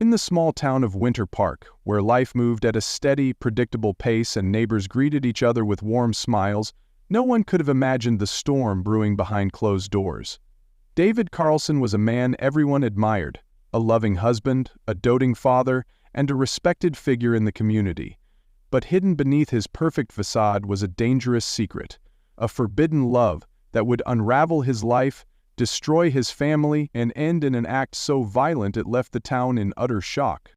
In the small town of Winter Park, where life moved at a steady, predictable pace and neighbors greeted each other with warm smiles, no one could have imagined the storm brewing behind closed doors. David Carlson was a man everyone admired, a loving husband, a doting father, and a respected figure in the community. But hidden beneath his perfect facade was a dangerous secret, a forbidden love that would unravel his life, destroy his family, and end in an act so violent it left the town in utter shock.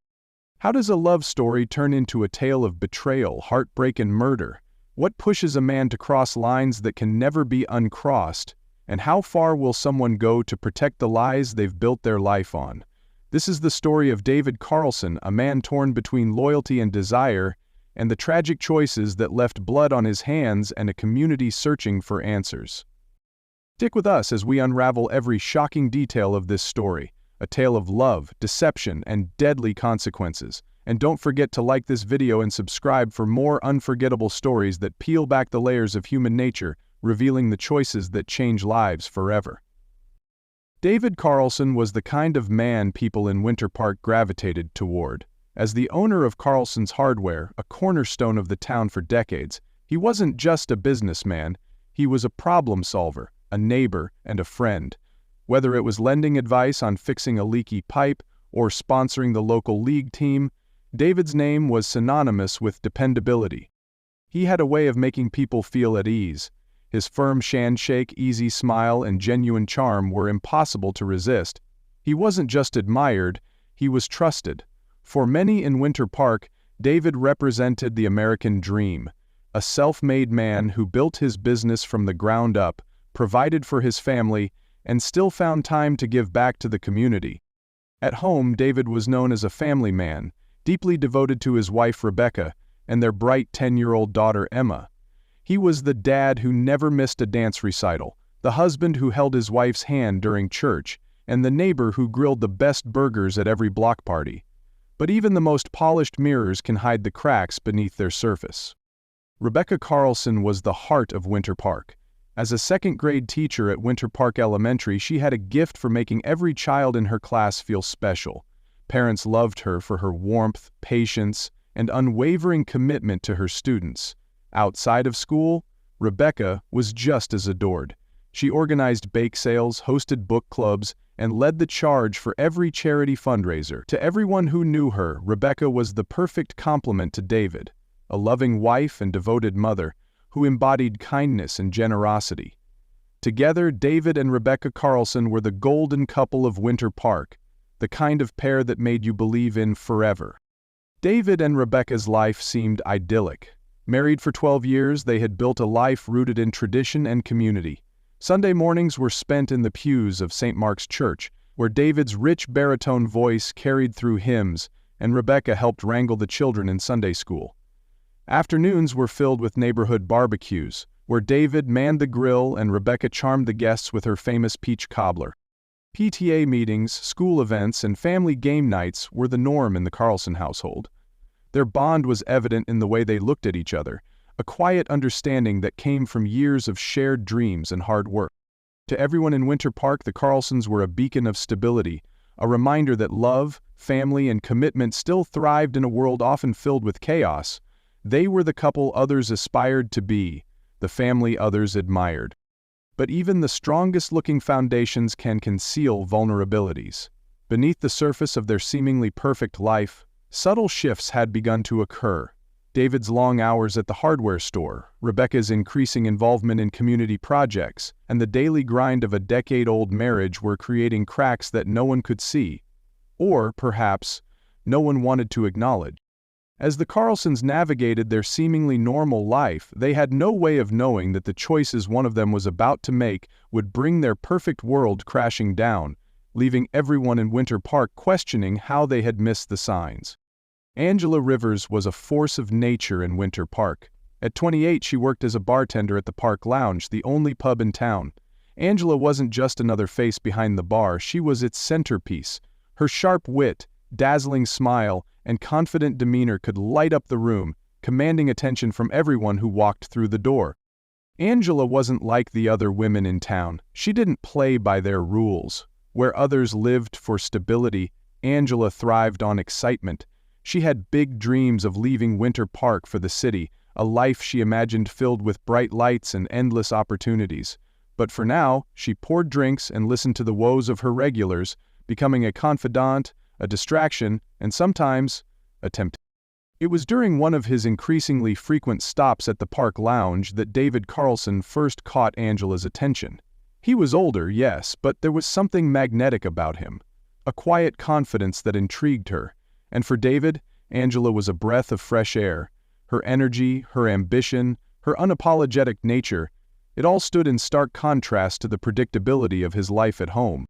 How does a love story turn into a tale of betrayal, heartbreak, and murder? What pushes a man to cross lines that can never be uncrossed? And how far will someone go to protect the lies they've built their life on? This is the story of David Carlson, a man torn between loyalty and desire, and the tragic choices that left blood on his hands and a community searching for answers. Stick with us as we unravel every shocking detail of this story, a tale of love, deception, and deadly consequences. And don't forget to like this video and subscribe for more unforgettable stories that peel back the layers of human nature, revealing the choices that change lives forever. David Carlson was the kind of man people in Winter Park gravitated toward. As the owner of Carlson's Hardware, a cornerstone of the town for decades, he wasn't just a businessman, he was a problem solver, a neighbor, and a friend. Whether it was lending advice on fixing a leaky pipe or sponsoring the local league team, David's name was synonymous with dependability. He had a way of making people feel at ease. His firm handshake, easy smile, and genuine charm were impossible to resist. He wasn't just admired, he was trusted. For many in Winter Park, David represented the American dream, a self-made man who built his business from the ground up, provided for his family, and still found time to give back to the community. At home, David was known as a family man, deeply devoted to his wife Rebecca and their bright 10-year-old daughter Emma. He was the dad who never missed a dance recital, the husband who held his wife's hand during church, and the neighbor who grilled the best burgers at every block party. But even the most polished mirrors can hide the cracks beneath their surface. Rebecca Carlson was the heart of Winter Park. As a second-grade teacher at Winter Park Elementary, she had a gift for making every child in her class feel special. Parents loved her for her warmth, patience, and unwavering commitment to her students. Outside of school, Rebecca was just as adored. She organized bake sales, hosted book clubs, and led the charge for every charity fundraiser. To everyone who knew her, Rebecca was the perfect complement to David, a loving wife and devoted mother who embodied kindness and generosity. Together, David and Rebecca Carlson were the golden couple of Winter Park, the kind of pair that made you believe in forever. David and Rebecca's life seemed idyllic. Married for 12 years, they had built a life rooted in tradition and community. Sunday mornings were spent in the pews of St. Mark's Church, where David's rich baritone voice carried through hymns, and Rebecca helped wrangle the children in Sunday school. Afternoons were filled with neighborhood barbecues, where David manned the grill and Rebecca charmed the guests with her famous peach cobbler. PTA meetings, school events, and family game nights were the norm in the Carlson household. Their bond was evident in the way they looked at each other, a quiet understanding that came from years of shared dreams and hard work. To everyone in Winter Park, the Carlsons were a beacon of stability, a reminder that love, family, and commitment still thrived in a world often filled with chaos. They were the couple others aspired to be, the family others admired. But even the strongest-looking foundations can conceal vulnerabilities. Beneath the surface of their seemingly perfect life, subtle shifts had begun to occur. David's long hours at the hardware store, Rebecca's increasing involvement in community projects, and the daily grind of a decade-old marriage were creating cracks that no one could see, or, perhaps, no one wanted to acknowledge. As the Carlsons navigated their seemingly normal life, they had no way of knowing that the choices one of them was about to make would bring their perfect world crashing down, leaving everyone in Winter Park questioning how they had missed the signs. Angela Rivers was a force of nature in Winter Park. At 28, she worked as a bartender at the Park Lounge, the only pub in town. Angela wasn't just another face behind the bar, she was its centerpiece. Her sharp wit, dazzling smile, and confident demeanor could light up the room, commanding attention from everyone who walked through the door. Angela wasn't like the other women in town. She didn't play by their rules. Where others lived for stability, Angela thrived on excitement. She had big dreams of leaving Winter Park for the city, a life she imagined filled with bright lights and endless opportunities. But for now, she poured drinks and listened to the woes of her regulars, becoming a confidant, a distraction, and sometimes a temptation. It was during one of his increasingly frequent stops at the park lounge that David Carlson first caught Angela's attention. He was older, yes, but there was something magnetic about him, a quiet confidence that intrigued her. And for David, Angela was a breath of fresh air. Her energy, her ambition, her unapologetic nature, it all stood in stark contrast to the predictability of his life at home.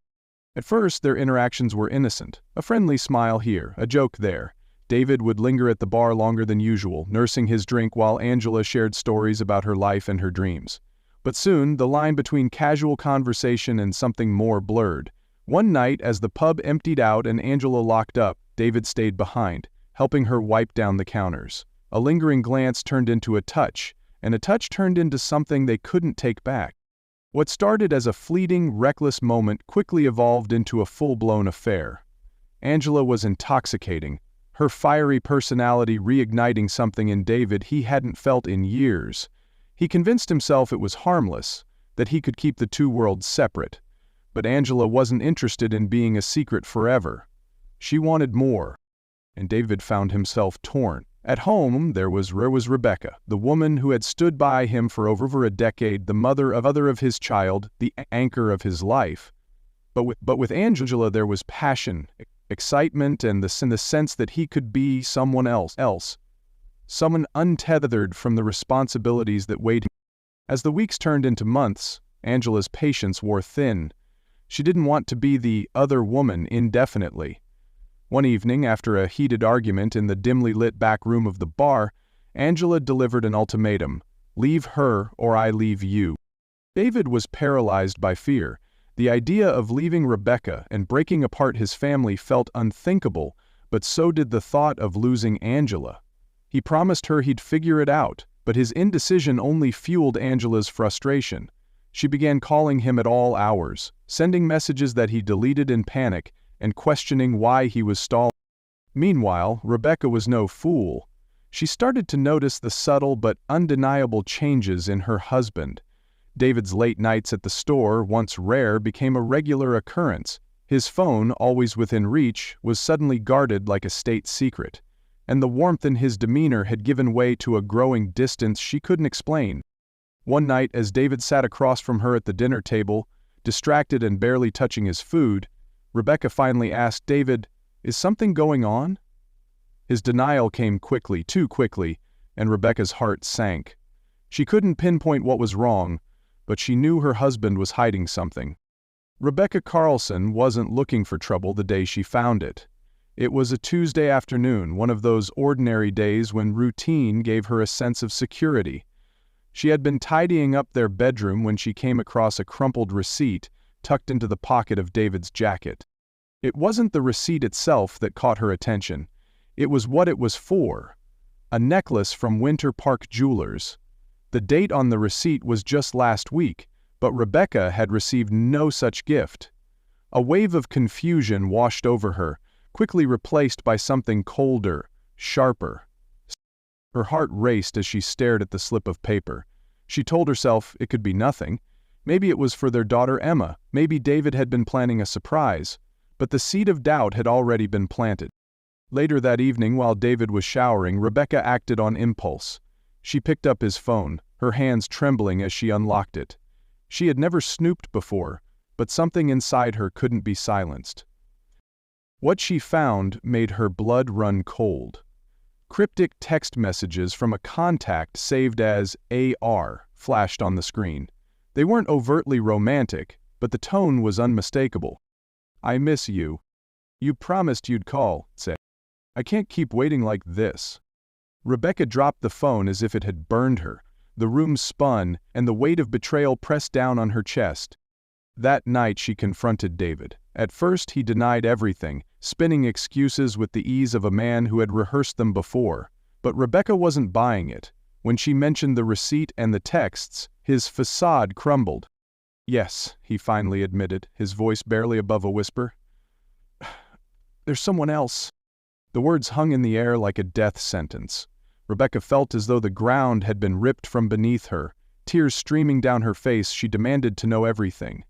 At first, their interactions were innocent, a friendly smile here, a joke there. David would linger at the bar longer than usual, nursing his drink while Angela shared stories about her life and her dreams. But soon, the line between casual conversation and something more blurred. One night, as the pub emptied out and Angela locked up, David stayed behind, helping her wipe down the counters. A lingering glance turned into a touch, and a touch turned into something they couldn't take back. What started as a fleeting, reckless moment quickly evolved into a full-blown affair. Angela was intoxicating, her fiery personality reigniting something in David he hadn't felt in years. He convinced himself it was harmless, that he could keep the two worlds separate. But Angela wasn't interested in being a secret forever. She wanted more, and David found himself torn. At home, there was Rebecca, the woman who had stood by him for over a decade, the mother of his child, the anchor of his life. But with Angela there was passion, excitement, and the sense that he could be someone else, someone untethered from the responsibilities that weighed him. As the weeks turned into months, Angela's patience wore thin. She didn't want to be the other woman indefinitely. One evening, after a heated argument in the dimly lit back room of the bar, Angela delivered an ultimatum: leave her or I leave you. David was paralyzed by fear. The idea of leaving Rebecca and breaking apart his family felt unthinkable, but so did the thought of losing Angela. He promised her he'd figure it out, but his indecision only fueled Angela's frustration. She began calling him at all hours, sending messages that he deleted in panic, and questioning why he was stalling. Meanwhile, Rebecca was no fool. She started to notice the subtle but undeniable changes in her husband. David's late nights at the store, once rare, became a regular occurrence. His phone, always within reach, was suddenly guarded like a state secret, and the warmth in his demeanor had given way to a growing distance she couldn't explain. One night, as David sat across from her at the dinner table, distracted and barely touching his food, Rebecca finally asked David, "Is something going on?" His denial came quickly, too quickly, and Rebecca's heart sank. She couldn't pinpoint what was wrong, but she knew her husband was hiding something. Rebecca Carlson wasn't looking for trouble the day she found it. It was a Tuesday afternoon, one of those ordinary days when routine gave her a sense of security. She had been tidying up their bedroom when she came across a crumpled receipt tucked into the pocket of David's jacket. It wasn't the receipt itself that caught her attention. It was what it was for. A necklace from Winter Park Jewelers. The date on the receipt was just last week, but Rebecca had received no such gift. A wave of confusion washed over her, quickly replaced by something colder, sharper. Her heart raced as she stared at the slip of paper. She told herself it could be nothing. Maybe it was for their daughter Emma, maybe David had been planning a surprise, but the seed of doubt had already been planted. Later that evening, while David was showering, Rebecca acted on impulse. She picked up his phone, her hands trembling as she unlocked it. She had never snooped before, but something inside her couldn't be silenced. What she found made her blood run cold. Cryptic text messages from a contact saved as AR flashed on the screen. They weren't overtly romantic, but the tone was unmistakable. "I miss you. You promised you'd call," it said. "I can't keep waiting like this." Rebecca dropped the phone as if it had burned her. The room spun, and the weight of betrayal pressed down on her chest. That night she confronted David. At first he denied everything, spinning excuses with the ease of a man who had rehearsed them before. But Rebecca wasn't buying it. When she mentioned the receipt and the texts, his facade crumbled. "Yes," he finally admitted, his voice barely above a whisper. There's someone else." The words hung in the air like a death sentence. Rebecca felt as though the ground had been ripped from beneath her. Tears streaming down her face, she demanded to know everything.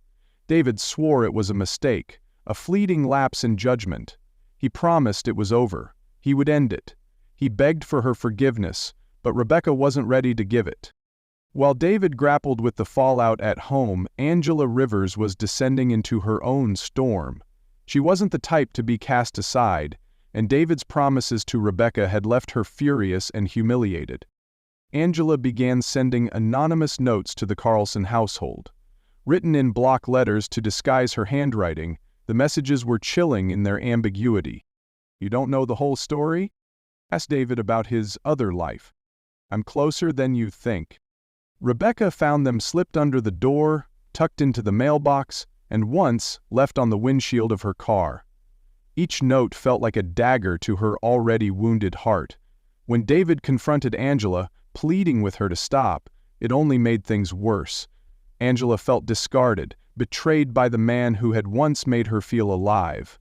David swore it was a mistake, a fleeting lapse in judgment. He promised it was over. He would end it. He begged for her forgiveness, but Rebecca wasn't ready to give it. While David grappled with the fallout at home, Angela Rivers was descending into her own storm. She wasn't the type to be cast aside, and David's promises to Rebecca had left her furious and humiliated. Angela began sending anonymous notes to the Carlson household. Written in block letters to disguise her handwriting, the messages were chilling in their ambiguity. "You don't know the whole story?" Asked David about his other life. "I'm closer than you think." Rebecca found them slipped under the door, tucked into the mailbox, and once left on the windshield of her car. Each note felt like a dagger to her already wounded heart. When David confronted Angela, pleading with her to stop, it only made things worse. Angela felt discarded, betrayed by the man who had once made her feel alive.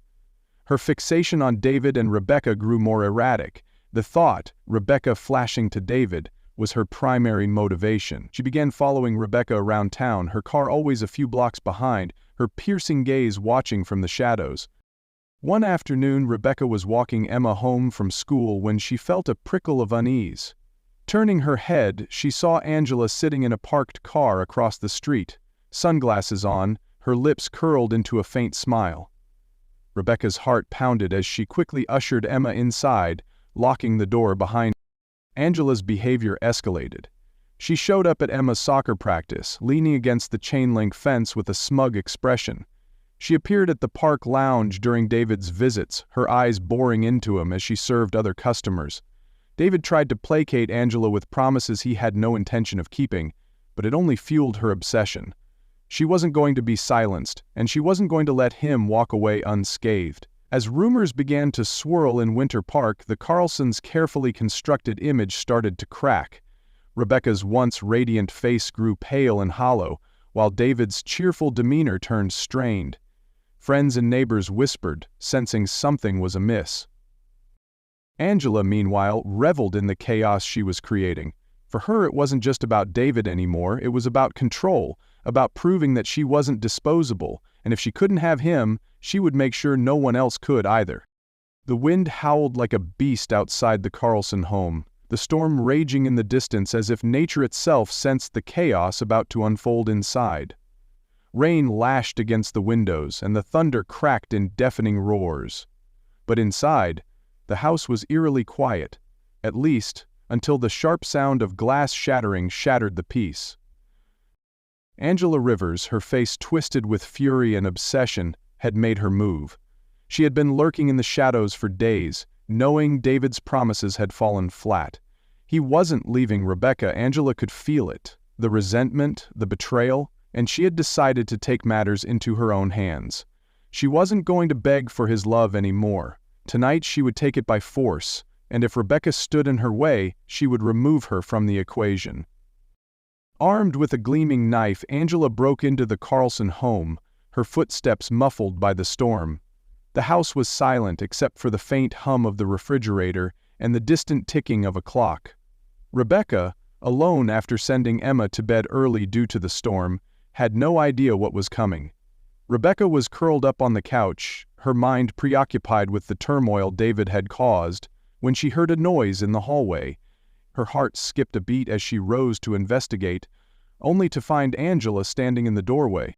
Her fixation on David and Rebecca grew more erratic. The thought, Rebecca flashing to David, was her primary motivation. She began following Rebecca around town, her car always a few blocks behind, her piercing gaze watching from the shadows. One afternoon, Rebecca was walking Emma home from school when she felt a prickle of unease. Turning her head, she saw Angela sitting in a parked car across the street, sunglasses on, her lips curled into a faint smile. Rebecca's heart pounded as she quickly ushered Emma inside, locking the door behind her. Angela's behavior escalated. She showed up at Emma's soccer practice, leaning against the chain-link fence with a smug expression. She appeared at the park lounge during David's visits, her eyes boring into him as she served other customers. David tried to placate Angela with promises he had no intention of keeping, but it only fueled her obsession. She wasn't going to be silenced, and she wasn't going to let him walk away unscathed. As rumors began to swirl in Winter Park, the Carlsons' carefully constructed image started to crack. Rebecca's once radiant face grew pale and hollow, while David's cheerful demeanor turned strained. Friends and neighbors whispered, sensing something was amiss. Angela, meanwhile, reveled in the chaos she was creating. For her, it wasn't just about David anymore, it was about control, about proving that she wasn't disposable, and if she couldn't have him, she would make sure no one else could either. The wind howled like a beast outside the Carlson home, the storm raging in the distance as if nature itself sensed the chaos about to unfold inside. Rain lashed against the windows, and the thunder cracked in deafening roars. But inside, the house was eerily quiet, at least until the sharp sound of glass shattering shattered the peace. Angela Rivers, her face twisted with fury and obsession, had made her move. She had been lurking in the shadows for days, knowing David's promises had fallen flat. He wasn't leaving Rebecca. Angela could feel it, the resentment, the betrayal, and she had decided to take matters into her own hands. She wasn't going to beg for his love anymore. Tonight she would take it by force, and if Rebecca stood in her way, she would remove her from the equation. Armed with a gleaming knife, Angela broke into the Carlson home, her footsteps muffled by the storm. The house was silent except for the faint hum of the refrigerator and the distant ticking of a clock. Rebecca, alone after sending Emma to bed early due to the storm, had no idea what was coming. Rebecca was curled up on the couch, her mind preoccupied with the turmoil David had caused, when she heard a noise in the hallway. Her heart skipped a beat as she rose to investigate, only to find Angela standing in the doorway.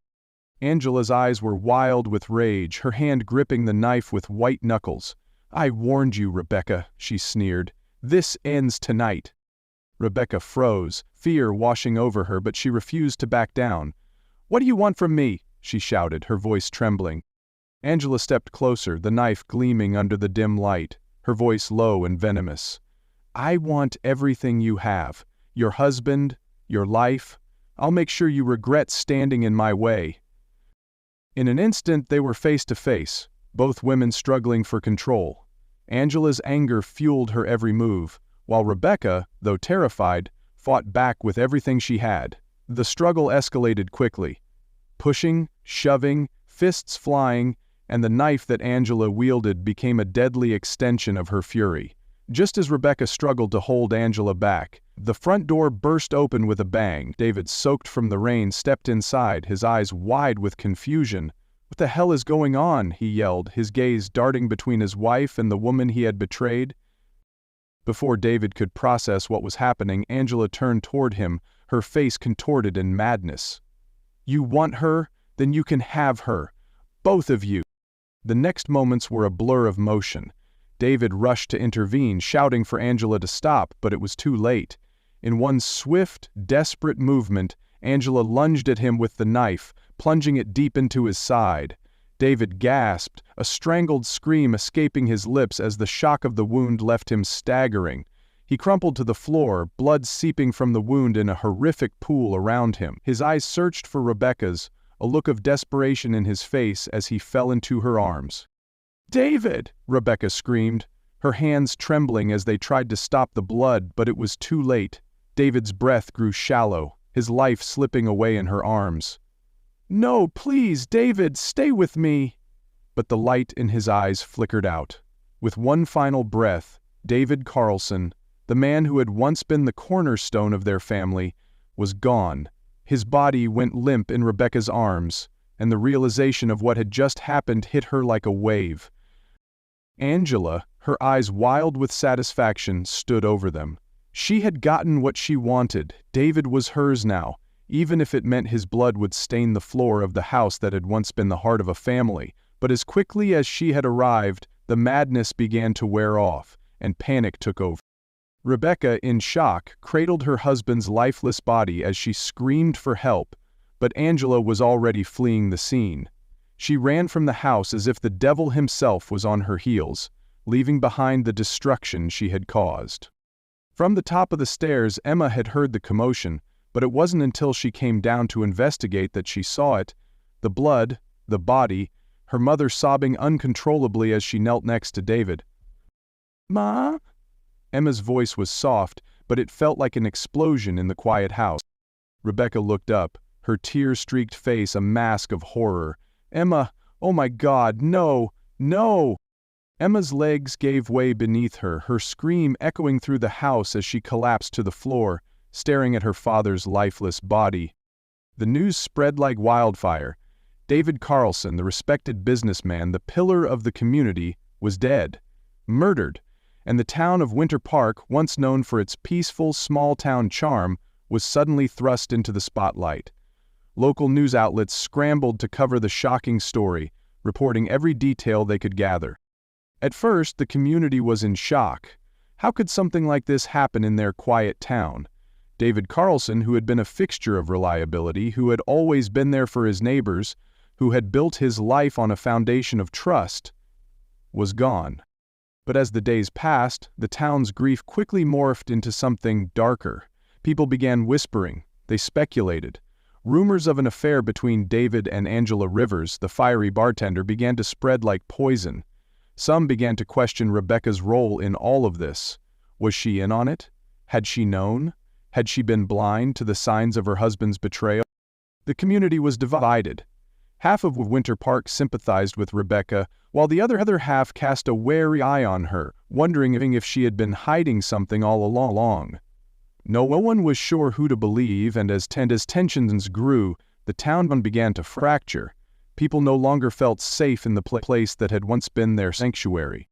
Angela's eyes were wild with rage, her hand gripping the knife with white knuckles. "I warned you, Rebecca," she sneered. "This ends tonight." Rebecca froze, fear washing over her, but she refused to back down. "What do you want from me?" she shouted, her voice trembling. Angela stepped closer, the knife gleaming under the dim light, her voice low and venomous. "I want everything you have. Your husband, your life. I'll make sure you regret standing in my way." In an instant they were face to face, both women struggling for control. Angela's anger fueled her every move, while Rebecca, though terrified, fought back with everything she had. The struggle escalated quickly. Pushing, shoving, fists flying, and the knife that Angela wielded became a deadly extension of her fury. Just as Rebecca struggled to hold Angela back, the front door burst open with a bang. David, soaked from the rain, stepped inside, his eyes wide with confusion. "What the hell is going on?" he yelled, his gaze darting between his wife and the woman he had betrayed. Before David could process what was happening, Angela turned toward him, her face contorted in madness. "You want her? Then you can have her. Both of you." The next moments were a blur of motion. David rushed to intervene, shouting for Angela to stop, but it was too late. In one swift, desperate movement, Angela lunged at him with the knife, plunging it deep into his side. David gasped, a strangled scream escaping his lips as the shock of the wound left him staggering. He crumpled to the floor, blood seeping from the wound in a horrific pool around him. His eyes searched for Rebecca's, a look of desperation in his face as he fell into her arms. "David!" Rebecca screamed, her hands trembling as they tried to stop the blood, but it was too late. David's breath grew shallow, his life slipping away in her arms. "No, please, David, stay with me!" But the light in his eyes flickered out. With one final breath, David Carlson, the man who had once been the cornerstone of their family, was gone. His body went limp in Rebecca's arms, and the realization of what had just happened hit her like a wave. Angela, her eyes wild with satisfaction, stood over them. She had gotten what she wanted. David was hers now, even if it meant his blood would stain the floor of the house that had once been the heart of a family. But as quickly as she had arrived, the madness began to wear off, and panic took over. Rebecca, in shock, cradled her husband's lifeless body as she screamed for help, but Angela was already fleeing the scene. She ran from the house as if the devil himself was on her heels, leaving behind the destruction she had caused. From the top of the stairs, Emma had heard the commotion, but it wasn't until she came down to investigate that she saw it. The blood, the body, her mother sobbing uncontrollably as she knelt next to David. "Ma?" Emma's voice was soft, but it felt like an explosion in the quiet house. Rebecca looked up, her tear-streaked face a mask of horror. "Emma, oh my God, no, no!" Emma's legs gave way beneath her, her scream echoing through the house as she collapsed to the floor, staring at her father's lifeless body. The news spread like wildfire. David Carlson, the respected businessman, the pillar of the community, was dead, murdered, and the town of Winter Park, once known for its peaceful, small-town charm, was suddenly thrust into the spotlight. Local news outlets scrambled to cover the shocking story, reporting every detail they could gather. At first, the community was in shock. How could something like this happen in their quiet town? David Carlson, who had been a fixture of reliability, who had always been there for his neighbors, who had built his life on a foundation of trust, was gone. But as the days passed, the town's grief quickly morphed into something darker. People began whispering, they speculated. Rumors of an affair between David and Angela Rivers, the fiery bartender, began to spread like poison. Some began to question Rebecca's role in all of this. Was she in on it? Had she known? Had she been blind to the signs of her husband's betrayal? The community was divided. Half of Winter Park sympathized with Rebecca, while the other half cast a wary eye on her, wondering if she had been hiding something all along. No one was sure who to believe, and as tensions grew, the town began to fracture. People no longer felt safe in the place that had once been their sanctuary.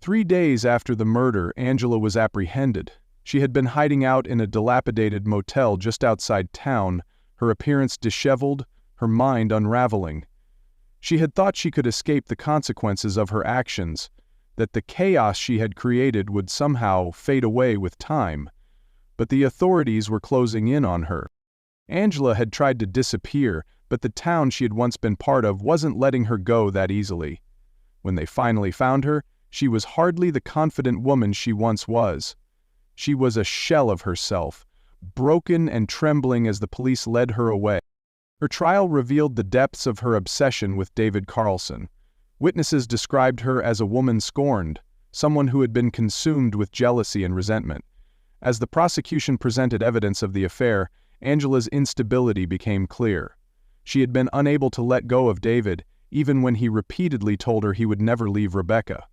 3 days after the murder, Angela was apprehended. She had been hiding out in a dilapidated motel just outside town, her appearance disheveled, her mind unraveling. She had thought she could escape the consequences of her actions, that the chaos she had created would somehow fade away with time. But the authorities were closing in on her. Angela had tried to disappear, but the town she had once been part of wasn't letting her go that easily. When they finally found her, she was hardly the confident woman she once was. She was a shell of herself, broken and trembling as the police led her away. Her trial revealed the depths of her obsession with David Carlson. Witnesses described her as a woman scorned, someone who had been consumed with jealousy and resentment. As the prosecution presented evidence of the affair, Angela's instability became clear. She had been unable to let go of David, even when he repeatedly told her he would never leave Rebecca.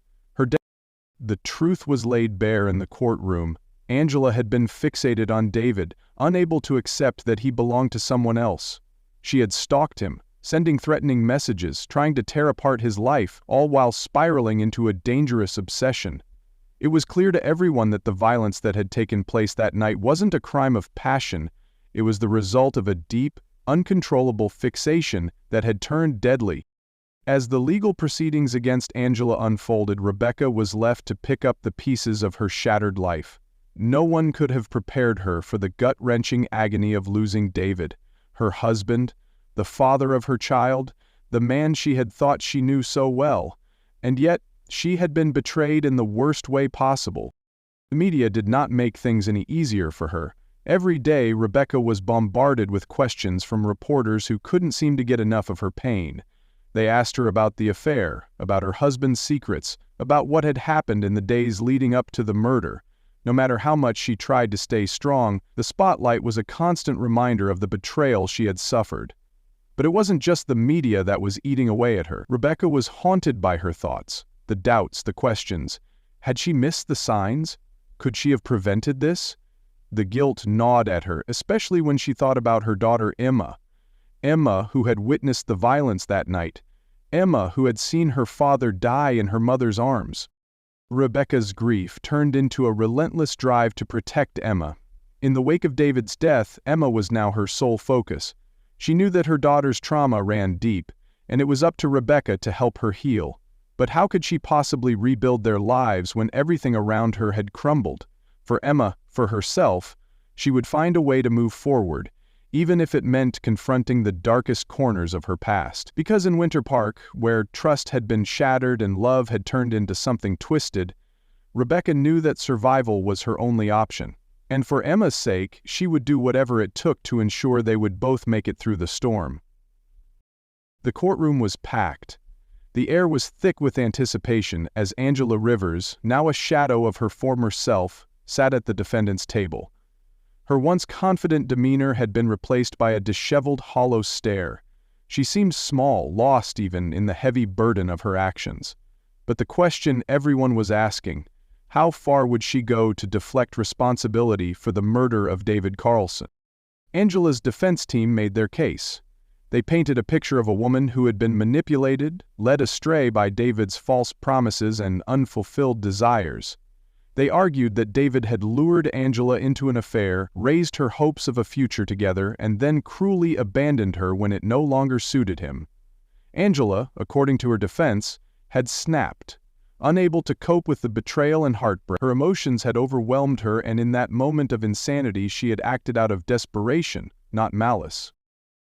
The truth was laid bare in the courtroom. Angela had been fixated on David, unable to accept that he belonged to someone else. She had stalked him, sending threatening messages, trying to tear apart his life, all while spiraling into a dangerous obsession. It was clear to everyone that the violence that had taken place that night wasn't a crime of passion. It was the result of a deep, uncontrollable fixation that had turned deadly. As the legal proceedings against Angela unfolded, Rebecca was left to pick up the pieces of her shattered life. No one could have prepared her for the gut-wrenching agony of losing David, her husband, the father of her child, the man she had thought she knew so well. And yet, she had been betrayed in the worst way possible. The media did not make things any easier for her. Every day, Rebecca was bombarded with questions from reporters who couldn't seem to get enough of her pain. They asked her about the affair, about her husband's secrets, about what had happened in the days leading up to the murder. No matter how much she tried to stay strong, the spotlight was a constant reminder of the betrayal she had suffered. But it wasn't just the media that was eating away at her. Rebecca was haunted by her thoughts, the doubts, the questions. Had she missed the signs? Could she have prevented this? The guilt gnawed at her, especially when she thought about her daughter Emma. Emma, who had witnessed the violence that night. Emma, who had seen her father die in her mother's arms. Rebecca's grief turned into a relentless drive to protect Emma. In the wake of David's death, Emma was now her sole focus. She knew that her daughter's trauma ran deep, and it was up to Rebecca to help her heal. But how could she possibly rebuild their lives when everything around her had crumbled? For Emma, for herself, she would find a way to move forward, even if it meant confronting the darkest corners of her past. Because in Winter Park, where trust had been shattered and love had turned into something twisted, Rebecca knew that survival was her only option. And for Emma's sake, she would do whatever it took to ensure they would both make it through the storm. The courtroom was packed. The air was thick with anticipation as Angela Rivers, now a shadow of her former self, sat at the defendant's table. Her once confident demeanor had been replaced by a disheveled, hollow stare. She seemed small, lost even in the heavy burden of her actions. But the question everyone was asking, how far would she go to deflect responsibility for the murder of David Carlson? Angela's defense team made their case. They painted a picture of a woman who had been manipulated, led astray by David's false promises and unfulfilled desires. They argued that David had lured Angela into an affair, raised her hopes of a future together, and then cruelly abandoned her when it no longer suited him. Angela, according to her defense, had snapped. Unable to cope with the betrayal and heartbreak, her emotions had overwhelmed her, and in that moment of insanity she had acted out of desperation, not malice.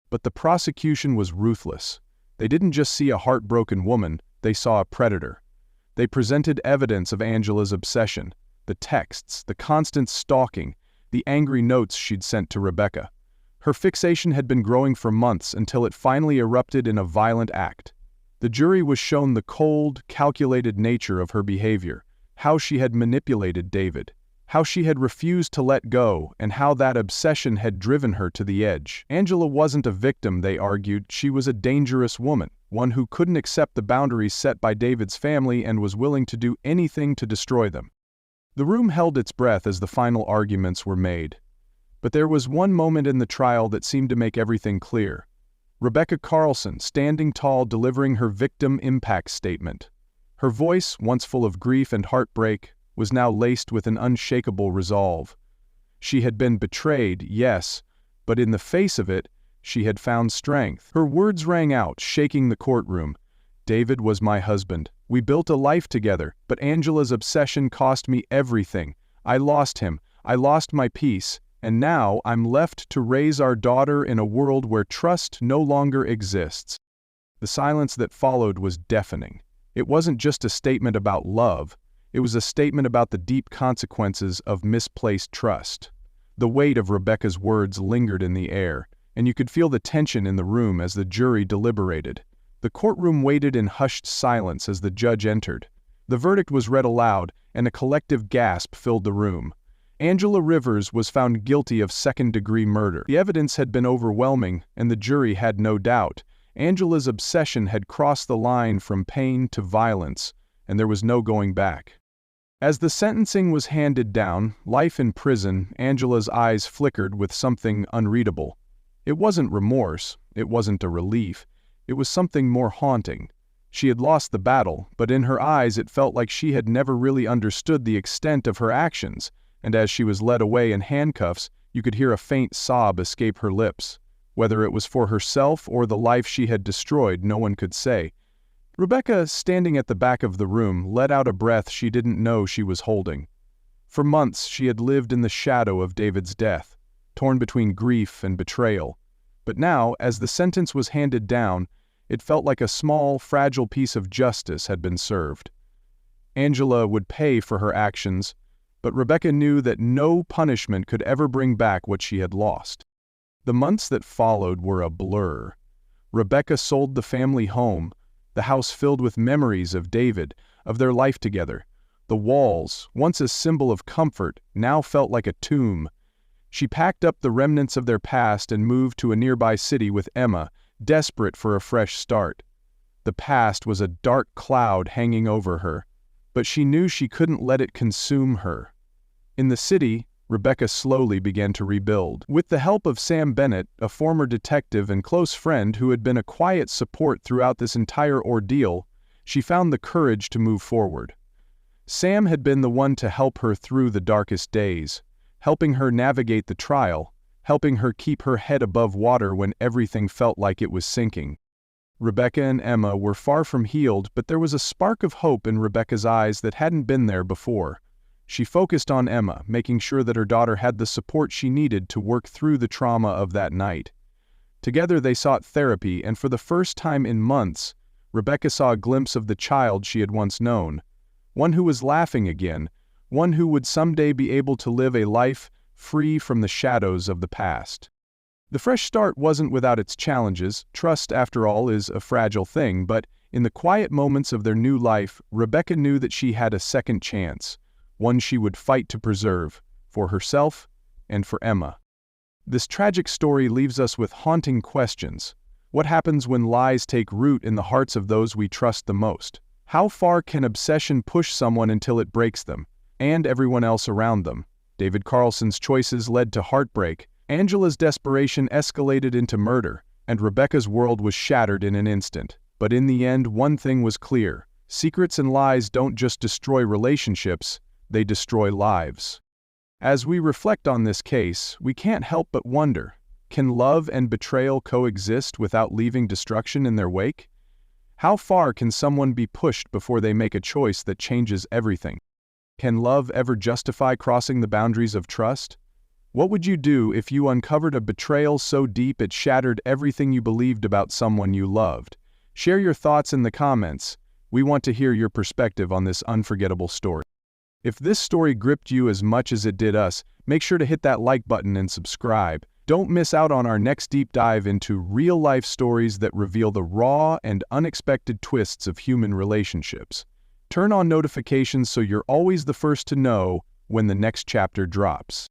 But the prosecution was ruthless. They didn't just see a heartbroken woman, they saw a predator. They presented evidence of Angela's obsession, the texts, the constant stalking, the angry notes she'd sent to Rebecca. Her fixation had been growing for months until it finally erupted in a violent act. The jury was shown the cold, calculated nature of her behavior, how she had manipulated David, how she had refused to let go, and how that obsession had driven her to the edge. Angela wasn't a victim, they argued, she was a dangerous woman, one who couldn't accept the boundaries set by David's family and was willing to do anything to destroy them. The room held its breath as the final arguments were made. But there was one moment in the trial that seemed to make everything clear. Rebecca Carlson, standing tall, delivering her victim impact statement. Her voice, once full of grief and heartbreak, was now laced with an unshakable resolve. She had been betrayed, yes, but in the face of it, she had found strength. Her words rang out, shaking the courtroom. David was my husband. We built a life together, but Angela's obsession cost me everything. I lost him, I lost my peace, and now I'm left to raise our daughter in a world where trust no longer exists. The silence that followed was deafening. It wasn't just a statement about love. It was a statement about the deep consequences of misplaced trust. The weight of Rebecca's words lingered in the air, and you could feel the tension in the room as the jury deliberated. The courtroom waited in hushed silence as the judge entered. The verdict was read aloud, and a collective gasp filled the room. Angela Rivers was found guilty of second-degree murder. The evidence had been overwhelming, and the jury had no doubt. Angela's obsession had crossed the line from pain to violence, and there was no going back. As the sentencing was handed down, life in prison, Angela's eyes flickered with something unreadable. It wasn't remorse, it wasn't a relief, it was something more haunting. She had lost the battle, but in her eyes it felt like she had never really understood the extent of her actions, and as she was led away in handcuffs, you could hear a faint sob escape her lips. Whether it was for herself or the life she had destroyed, no one could say. Rebecca, standing at the back of the room, let out a breath she didn't know she was holding. For months she had lived in the shadow of David's death, torn between grief and betrayal. But now, as the sentence was handed down, it felt like a small, fragile piece of justice had been served. Angela would pay for her actions, but Rebecca knew that no punishment could ever bring back what she had lost. The months that followed were a blur. Rebecca sold the family home, the house filled with memories of David, of their life together. The walls, once a symbol of comfort, now felt like a tomb. She packed up the remnants of their past and moved to a nearby city with Emma, desperate for a fresh start. The past was a dark cloud hanging over her, but she knew she couldn't let it consume her. In the city, Rebecca slowly began to rebuild. With the help of Sam Bennett, a former detective and close friend who had been a quiet support throughout this entire ordeal, she found the courage to move forward. Sam had been the one to help her through the darkest days, helping her navigate the trial, helping her keep her head above water when everything felt like it was sinking. Rebecca and Emma were far from healed, but there was a spark of hope in Rebecca's eyes that hadn't been there before. She focused on Emma, making sure that her daughter had the support she needed to work through the trauma of that night. Together they sought therapy, and for the first time in months, Rebecca saw a glimpse of the child she had once known. One who was laughing again, one who would someday be able to live a life free from the shadows of the past. The fresh start wasn't without its challenges. Trust, after all, is a fragile thing, but in the quiet moments of their new life, Rebecca knew that she had a second chance, one she would fight to preserve, for herself and for Emma. This tragic story leaves us with haunting questions. What happens when lies take root in the hearts of those we trust the most? How far can obsession push someone until it breaks them, and everyone else around them? David Carlson's choices led to heartbreak, Angela's desperation escalated into murder, and Rebecca's world was shattered in an instant. But in the end, one thing was clear: secrets and lies don't just destroy relationships, they destroy lives. As we reflect on this case, we can't help but wonder, can love and betrayal coexist without leaving destruction in their wake? How far can someone be pushed before they make a choice that changes everything? Can love ever justify crossing the boundaries of trust? What would you do if you uncovered a betrayal so deep it shattered everything you believed about someone you loved? Share your thoughts in the comments. We want to hear your perspective on this unforgettable story. If this story gripped you as much as it did us, make sure to hit that like button and subscribe. Don't miss out on our next deep dive into real-life stories that reveal the raw and unexpected twists of human relationships. Turn on notifications so you're always the first to know when the next chapter drops.